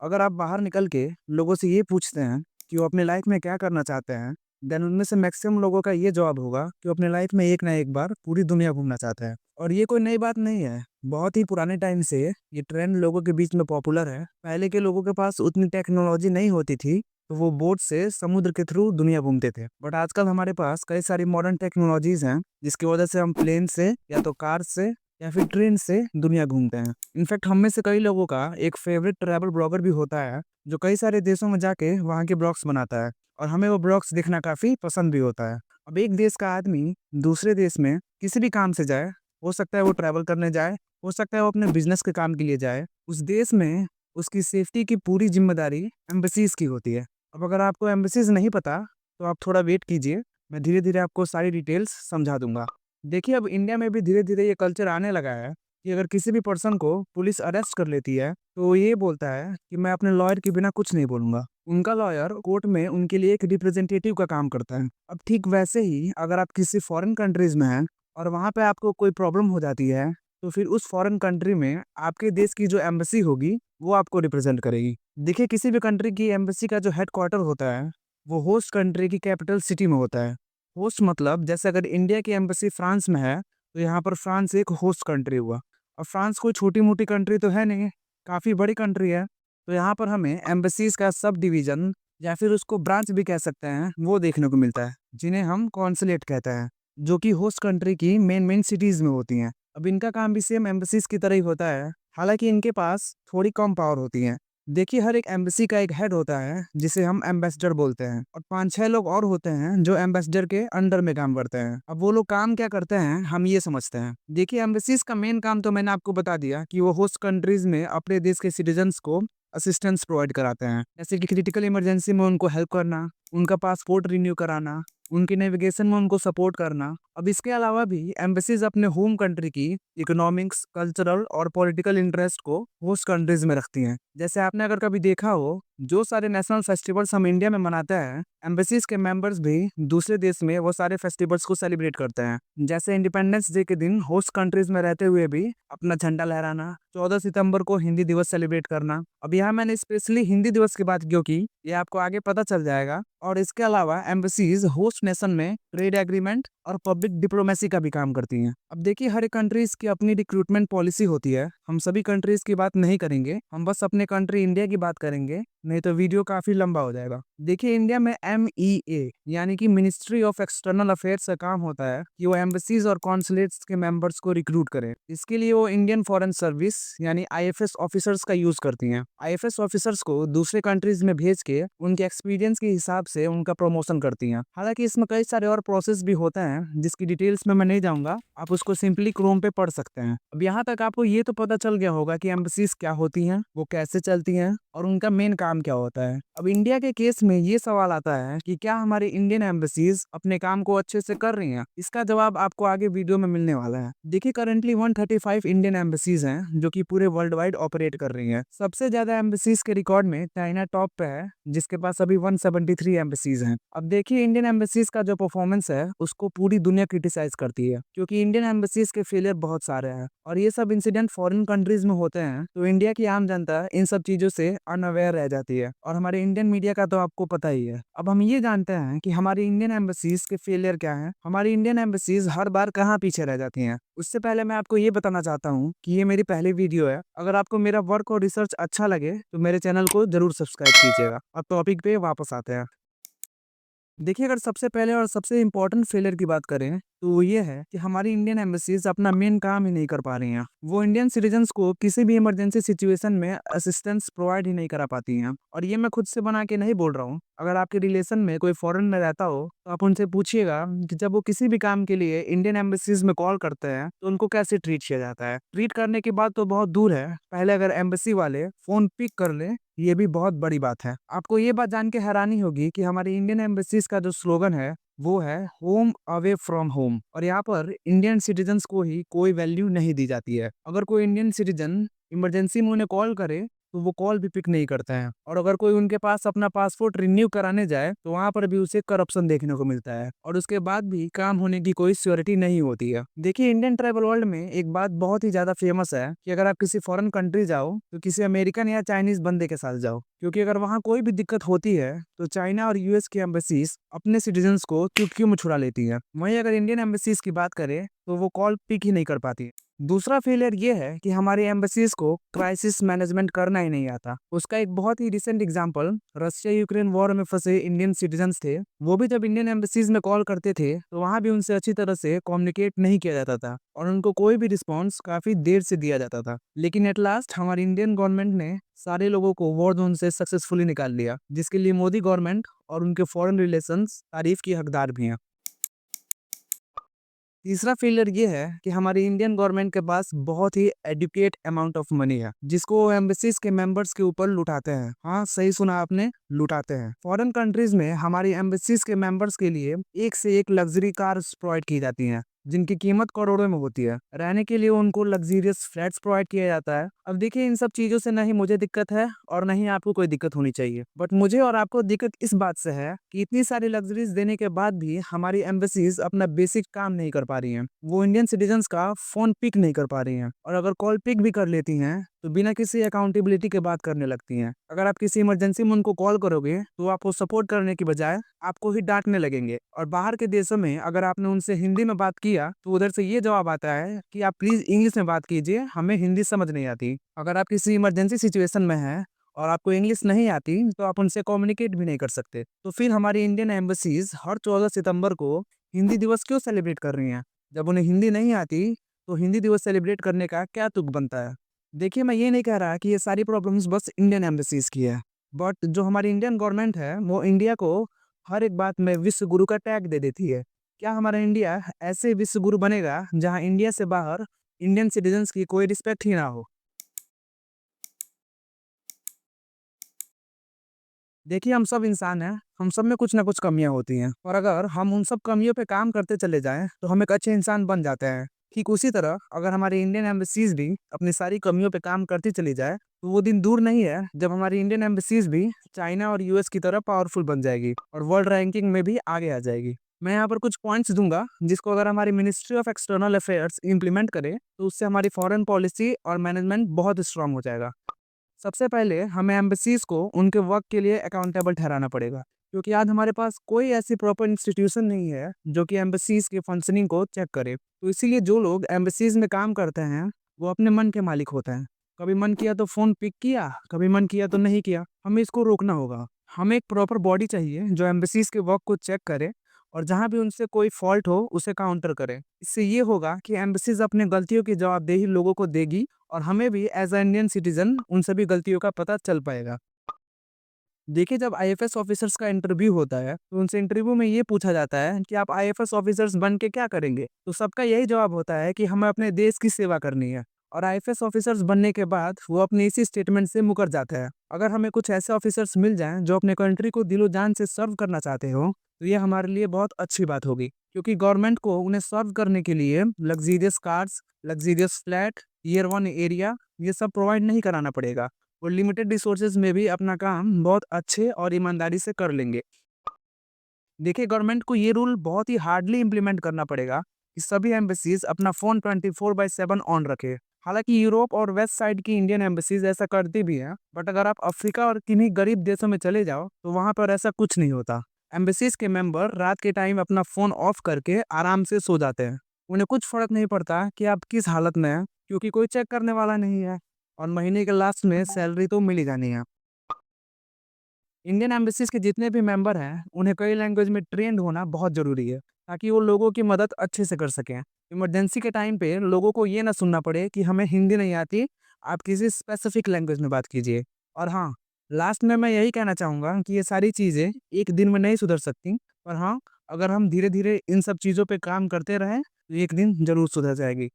अगर आप बाहर निकल के लोगों से ये पूछते हैं कि वो अपनी लाइफ में क्या करना चाहते हैं, देन उनमें से मैक्सिमम लोगों का ये जवाब होगा कि वो अपनी लाइफ में एक ना एक बार पूरी दुनिया घूमना चाहते हैं। और ये कोई नई बात नहीं है, बहुत ही पुराने टाइम से ये ट्रेंड लोगों के बीच में पॉपुलर है। पहले के लोगों के पास उतनी टेक्नोलॉजी नहीं होती थी, तो वो बोट से समुद्र के थ्रू दुनिया घूमते थे। बट आजकल हमारे पास कई सारी मॉडर्न टेक्नोलॉजीज हैं, जिसकी वजह से हम प्लेन से या तो कार से या फिर ट्रेन से दुनिया घूमते हैं। इनफैक्ट हम में से कई लोगों का एक फेवरेट ट्रैवल ब्लॉगर भी होता है, जो कई सारे देशों में जाके वहाँ के ब्लॉग्स बनाता है और हमें वो ब्लॉग्स देखना काफ़ी पसंद भी होता है। अब एक देश का आदमी दूसरे देश में किसी भी काम से जाए, हो सकता है वो ट्रैवल करने जाए, हो सकता है वो अपने बिजनेस के काम के लिए जाए, उस देश में उसकी सेफ्टी की पूरी जिम्मेदारी एम्बेसीज की होती है। अब अगर आपको एम्बेसीज नहीं पता, तो आप थोड़ा वेट कीजिए, मैं धीरे धीरे आपको सारी डिटेल्स समझा दूंगा। देखिए, अब इंडिया में भी धीरे धीरे ये कल्चर आने लगा है कि अगर किसी भी पर्सन को पुलिस अरेस्ट कर लेती है, तो वो ये बोलता है कि मैं अपने लॉयर के बिना कुछ नहीं बोलूंगा। उनका लॉयर कोर्ट में उनके लिए एक रिप्रेजेंटेटिव का काम करता है। अब ठीक वैसे ही अगर आप किसी फॉरेन कंट्रीज में हैं और वहाँ पे आपको कोई प्रॉब्लम हो जाती है, तो फिर उस फॉरेन कंट्री में आपके देश की जो एम्बेसी होगी, वो आपको रिप्रेजेंट करेगी। देखिए, किसी भी कंट्री की एम्बेसी का जो हेड क्वार्टर होता है, वो होस्ट कंट्री की कैपिटल सिटी में होता है। होस्ट मतलब जैसे अगर इंडिया की एम्बेसी फ्रांस में है, तो यहाँ पर फ्रांस एक होस्ट कंट्री हुआ। अब फ्रांस कोई छोटी-मोटी कंट्री तो है नहीं, काफ़ी बड़ी कंट्री है। तो यहाँ पर हमें एम्बेसीज़ का सब डिवीज़न या फिर उसको ब्रांच भी कह सकते हैं, वो देखने को मिलता है, जिन्हें हम कॉन्सुलेट कहते हैं, जो कि होस्ट कंट्री की मेन सिटीज़ में होती हैं। अब इनका काम भी सेम एम्बेसीज़ की तरह ही होता है, हालाँकि इनके पास थोड़ी कम पावर होती हैं। देखिए, हर एक एम्बेसी का एक हेड होता है, जिसे हम एम्बेसडर बोलते हैं, और 5-6 लोग और होते हैं जो एम्बेसडर के अंडर में काम करते हैं। अब वो लोग काम क्या करते हैं, हम ये समझते हैं। देखिए, एम्बेसीज का मेन काम तो मैंने आपको बता दिया कि वो होस्ट कंट्रीज में अपने देश के सिटीजन्स को असिस्टेंस प्रोवाइड कराते हैं, जैसे कि क्रिटिकल इमरजेंसी में उनको हेल्प करना, उनका पासपोर्ट रिन्यू कराना, उनकी नेविगेशन में उनको सपोर्ट करना। अब इसके अलावा भी एम्बेसीज अपने होम कंट्री की इकोनॉमिक्स, कल्चरल और पॉलिटिकल इंटरेस्ट को होस्ट कंट्रीज में रखती हैं। जैसे आपने अगर कभी देखा हो, जो सारे नेशनल फेस्टिवल्स हम इंडिया में मनाते हैं, एम्बेसीज के मेंबर्स भी दूसरे देश में वो सारे फेस्टिवल्स को सेलिब्रेट करते हैं। जैसे इंडिपेंडेंस डे के दिन होस्ट कंट्रीज में रहते हुए भी अपना झंडा लहराना, 14 सितंबर को हिंदी दिवस सेलिब्रेट करना। अब यहाँ मैंने स्पेशली हिंदी दिवस की बात क्यों की, ये आपको आगे पता चल जाएगा। और इसके अलावा एम्बेसीज होस्ट नेशन में ट्रेड एग्रीमेंट और पब्लिक डिप्लोमेसी का भी काम करती हैं। अब देखिए, हर एक कंट्रीज की अपनी रिक्रूटमेंट पॉलिसी होती है। हम सभी कंट्रीज की बात नहीं करेंगे, हम बस अपने कंट्री इंडिया की बात करेंगे, नहीं तो वीडियो काफी लंबा हो जाएगा। देखिए, इंडिया में MEA यानी कि मिनिस्ट्री ऑफ एक्सटर्नल अफेयर्स का काम होता है कि वो एम्बेसीज और कॉन्सुलेट्स के मेंबर्स को रिक्रूट करे। इसके लिए वो इंडियन फॉरेन सर्विस यानी IFS ऑफिसर्स का यूज करती हैं। IFS ऑफिसर्स को दूसरे कंट्रीज में भेज के उनके एक्सपीरियंस के हिसाब से उनका प्रमोशन करती हैं। हालांकि इसमें कई सारे और प्रोसेस भी होते हैं, जिसकी डिटेल्स में मैं नहीं जाऊंगा, आप उसको सिंपली क्रोम पे पढ़ सकते हैं। अब यहाँ तक आपको ये तो पता चल गया होगा कि एम्बेसीज क्या होती हैं, वो कैसे चलती हैं और उनका मेन काम क्या होता है। अब इंडिया के केस में ये सवाल आता है कि क्या हमारे इंडियन एम्बेसीज अपने काम को अच्छे से कर रही हैं। इसका जवाब आपको आगे वीडियो में मिलने वाला है। देखिए, करंटली 135 इंडियन एम्बेसीज हैं, जो कि पूरे वर्ल्ड वाइड ऑपरेट कर रही हैं। सबसे ज्यादा एम्बेसीज के रिकॉर्ड में चाइना टॉप पे है, जिसके पास अभी 173 एम्बेसीज हैं। अब देखिए, इंडियन एम्बेसीज का जो परफॉर्मेंस है, उसको पूरी दुनिया क्रिटिसाइज करती है, क्योंकि इंडियन एम्बेसीज के फेलियर बहुत सारे हैं और ये सब इंसिडेंट फॉरेन कंट्रीज में होते हैं। तो इंडिया की आम जनता इन सब चीजों से अनअवेयर रह जाती है, और हमारे इंडियन मीडिया का तो आपको पता ही है। अब हम ये जानते हैं कि हमारी इंडियन एम्बेसीज के फेलियर क्या हैं, हमारी इंडियन एम्बेसीज हर बार कहाँ पीछे रह जाती हैं। उससे पहले मैं आपको ये बताना चाहता हूँ कि ये मेरी पहली वीडियो है। अगर आपको मेरा वर्क और रिसर्च अच्छा लगे, तो मेरे चैनल को जरूर सब्सक्राइब कीजिएगा। अब टॉपिक पे वापस आते हैं। देखिए, अगर सबसे पहले और सबसे इम्पोर्टेंट फेलियर की बात करें, तो वो ये है कि हमारी इंडियन एम्बेसीज अपना मेन काम ही नहीं कर पा रही हैं। वो इंडियन सिटीजन्स को किसी भी इमरजेंसी सिचुएशन में असिस्टेंस प्रोवाइड ही नहीं करा पाती हैं। और ये मैं खुद से बना के नहीं बोल रहा हूँ। अगर आपके रिलेशन में कोई फॉरेन में रहता हो, तो आप उनसे पूछिएगा कि जब वो किसी भी काम के लिए इंडियन एम्बेसीज में कॉल करते हैं, तो उनको कैसे ट्रीट किया जाता है। ट्रीट करने की बात तो बहुत दूर है, पहले अगर एम्बेसी वाले फोन पिक कर ले, ये भी बहुत बड़ी बात है। आपको ये बात जान के हैरानी होगी कि हमारी इंडियन एम्बेसीज का जो स्लोगन है, वो है होम अवे फ्रॉम होम। और यहाँ पर इंडियन सिटीजन्स को ही कोई वैल्यू नहीं दी जाती है। अगर कोई इंडियन सिटीजन इमरजेंसी में उन्हें कॉल करे, तो वो कॉल भी पिक नहीं करते हैं। और अगर कोई उनके पास अपना पासपोर्ट रिन्यू कराने जाए तो वहाँ पर भी उसे करप्शन देखने को मिलता है और उसके बाद भी काम होने की कोई श्योरिटी नहीं होती है। देखिए, इंडियन ट्रैवल वर्ल्ड में एक बात बहुत ही ज़्यादा फेमस है कि अगर आप किसी फॉरेन कंट्री जाओ तो किसी अमेरिकन या चाइनीज़ बंदे के साथ जाओ, क्योंकि अगर वहाँ कोई भी दिक्कत होती है तो चाइना और यूएस की एम्बेसीज अपने सिटीजन्स को चुटकियों में छुड़ा लेती हैं। वहीं अगर इंडियन एम्बेसीज की बात करें तो वो कॉल पिक ही नहीं कर पाती। दूसरा फेलियर ये है कि हमारी एम्बेसीज को क्राइसिस मैनेजमेंट करना ही नहीं आता। उसका एक बहुत ही recent example Russia Ukraine war में फंसे इंडियन सिटीजन्स थे। वो भी जब इंडियन एम्बेसीज में कॉल करते थे तो वहां भी उनसे अच्छी तरह से कम्युनिकेट नहीं किया जाता था और उनको कोई भी रिस्पॉन्स काफी देर से दिया जाता था। लेकिन एट लास्ट हमारी इंडियन गवर्नमेंट ने सारे लोगों को वॉर जोन से सक्सेसफुली निकाल लिया, जिसके लिए मोदी गवर्नमेंट और उनके फॉरेन रिलेशंस तारीफ की हकदार भी हैं। तीसरा फेलियर ये है कि हमारी इंडियन गवर्नमेंट के पास बहुत ही एडुकेट अमाउंट ऑफ मनी है जिसको वो एम्बेसीज के मेंबर्स के ऊपर लुटाते हैं। हाँ, सही सुना आपने, लुटाते हैं। फॉरेन कंट्रीज में हमारी एम्बेसीज के मेंबर्स के लिए एक से एक लग्जरी कार्स प्रोवाइड की जाती हैं जिनकी कीमत करोड़ों में होती है। रहने के लिए उनको लग्जरियस फ्लैट्स प्रोवाइड किया जाता है। अब देखिए, इन सब चीजों से नहीं मुझे दिक्कत है और नहीं आपको कोई दिक्कत होनी चाहिए, बट मुझे और आपको दिक्कत इस बात से है कि इतनी सारी लग्जरीज देने के बाद भी हमारी एम्बेसीज अपना बेसिक काम नहीं कर पा रही हैं। वो इंडियन सिटीजन्स का फोन पिक नहीं कर पा रही हैं और अगर कॉल पिक भी कर लेती हैं तो बिना किसी अकाउंटेबिलिटी के बात करने लगती हैं। अगर आप किसी इमरजेंसी में उनको कॉल करोगे तो आपको सपोर्ट करने की बजाय आपको ही डांटने लगेंगे। और बाहर के देशों में अगर आपने उनसे हिंदी में बात किया तो उधर से ये जवाब आता है कि आप प्लीज इंग्लिश में बात कीजिए, हमें हिंदी समझ नहीं आती। अगर आप किसी इमरजेंसी सिचुएशन में हैं और आपको इंग्लिश नहीं आती तो आप उनसे कम्युनिकेट भी नहीं कर सकते। तो फिर हमारी इंडियन एम्बेसीज हर 14 सितंबर को हिंदी दिवस क्यों सेलिब्रेट कर रही हैं? जब उन्हें हिंदी नहीं आती तो हिंदी दिवस सेलिब्रेट करने का क्या तुक बनता है? देखिए, मैं ये नहीं कह रहा कि ये सारी प्रॉब्लम्स बस इंडियन एम्बेसीज की है, बट जो हमारी इंडियन गवर्नमेंट है वो इंडिया को हर एक बात में विश्व गुरु का टैग दे देती है। क्या हमारा इंडिया ऐसे विश्व गुरु बनेगा जहां इंडिया से बाहर इंडियन सिटीजन्स की कोई रिस्पेक्ट ही ना हो? देखिए, हम सब इंसान हैं, हम सब में कुछ ना कुछ कमियां होती हैं और अगर हम उन सब कमियों पे काम करते चले जाएं तो हम एक अच्छे इंसान बन जाते हैं। ठीक उसी तरह अगर हमारी इंडियन एम्बेसीज भी अपनी सारी कमियों पे काम करती चली जाए तो वो दिन दूर नहीं है जब हमारी इंडियन एम्बेसीज भी चाइना और यूएस की तरह पावरफुल बन जाएगी और वर्ल्ड रैंकिंग में भी आगे आ जाएगी। मैं यहाँ पर कुछ पॉइंट्स दूंगा जिसको अगर हमारी ministry of external affairs implement करे तो उससे हमारी फॉरेन पॉलिसी और मैनेजमेंट बहुत स्ट्रांग हो जाएगा। सबसे पहले हमें एम्बेसीज को उनके वर्क के लिए अकाउंटेबल ठहराना पड़ेगा, क्योंकि आज हमारे पास कोई ऐसी प्रॉपर इंस्टीट्यूशन नहीं है जो कि एम्बेसीज की फंक्शनिंग को चेक करे। तो इसीलिए जो लोग एम्बेसीज में काम करते हैं वो अपने मन के मालिक होते हैं। कभी मन किया तो फोन पिक किया, कभी मन किया तो नहीं किया। हमें इसको रोकना होगा। हमें एक प्रॉपर बॉडी चाहिए जो एम्बेसीज के वर्क को चेक करे और जहां भी उनसे कोई फॉल्ट हो उसे काउंटर करे। इससे ये होगा कि एम्बेसीज अपने गलतियों की जवाबदेही लोगों को देगी और हमें भी एज अ इंडियन सिटीजन उन सभी गलतियों का पता चल पाएगा। देखिए, जब आईएफएस ऑफिसर्स का इंटरव्यू होता है तो उनसे इंटरव्यू में ये पूछा जाता है कि आप आईएफएस ऑफिसर्स बन के क्या करेंगे, तो सबका यही जवाब होता है कि हमें अपने देश की सेवा करनी है। और आईएफएस ऑफिसर्स बनने के बाद वो अपने इसी स्टेटमेंट से मुकर जाते हैं। अगर हमें कुछ ऐसे ऑफिसर्स मिल जाएं जो अपने कंट्री को दिलो जान से सर्व करना चाहते हो तो ये हमारे लिए बहुत अच्छी बात होगी, क्योंकि गवर्नमेंट को उन्हें सर्व करने के लिए luxurious cars, luxurious flat, year one area ये सब प्रोवाइड नहीं कराना पड़ेगा। वो लिमिटेड रिसोर्सेज में भी अपना काम बहुत अच्छे और ईमानदारी से कर लेंगे। देखिए, गवर्नमेंट को ये रूल बहुत ही हार्डली इम्प्लीमेंट करना पड़ेगा कि सभी एम्बेसीज अपना फोन 24/7 ऑन रखे। हालांकि यूरोप और वेस्ट साइड की इंडियन एम्बेसीज ऐसा करती भी हैं, बट अगर आप अफ्रीका और किन्हीं गरीब देशों में चले जाओ तो वहां पर ऐसा कुछ नहीं होता। एम्बेसीज के मेंबर रात के टाइम अपना फोन ऑफ करके आराम से सो जाते हैं। उन्हें कुछ फर्क नहीं पड़ता कि आप किस हालत में हैं, क्योंकि कोई चेक करने वाला नहीं है और महीने के लास्ट में सैलरी तो मिल ही जानी है। इंडियन एम्बेसीज के जितने भी मेंबर हैं उन्हें कई लैंग्वेज में ट्रेंड होना बहुत ज़रूरी है ताकि वो लोगों की मदद अच्छे से कर सकें। इमरजेंसी के टाइम पे लोगों को ये ना सुनना पड़े कि हमें हिंदी नहीं आती, आप किसी स्पेसिफिक लैंग्वेज में बात कीजिए। और हाँ, लास्ट में मैं यही कहना चाहूँगा कि ये सारी चीज़ें एक दिन में नहीं सुधर सकती, पर हाँ, अगर हम धीरे धीरे इन सब चीज़ों पे काम करते रहें तो एक दिन ज़रूर सुधर जाएगी।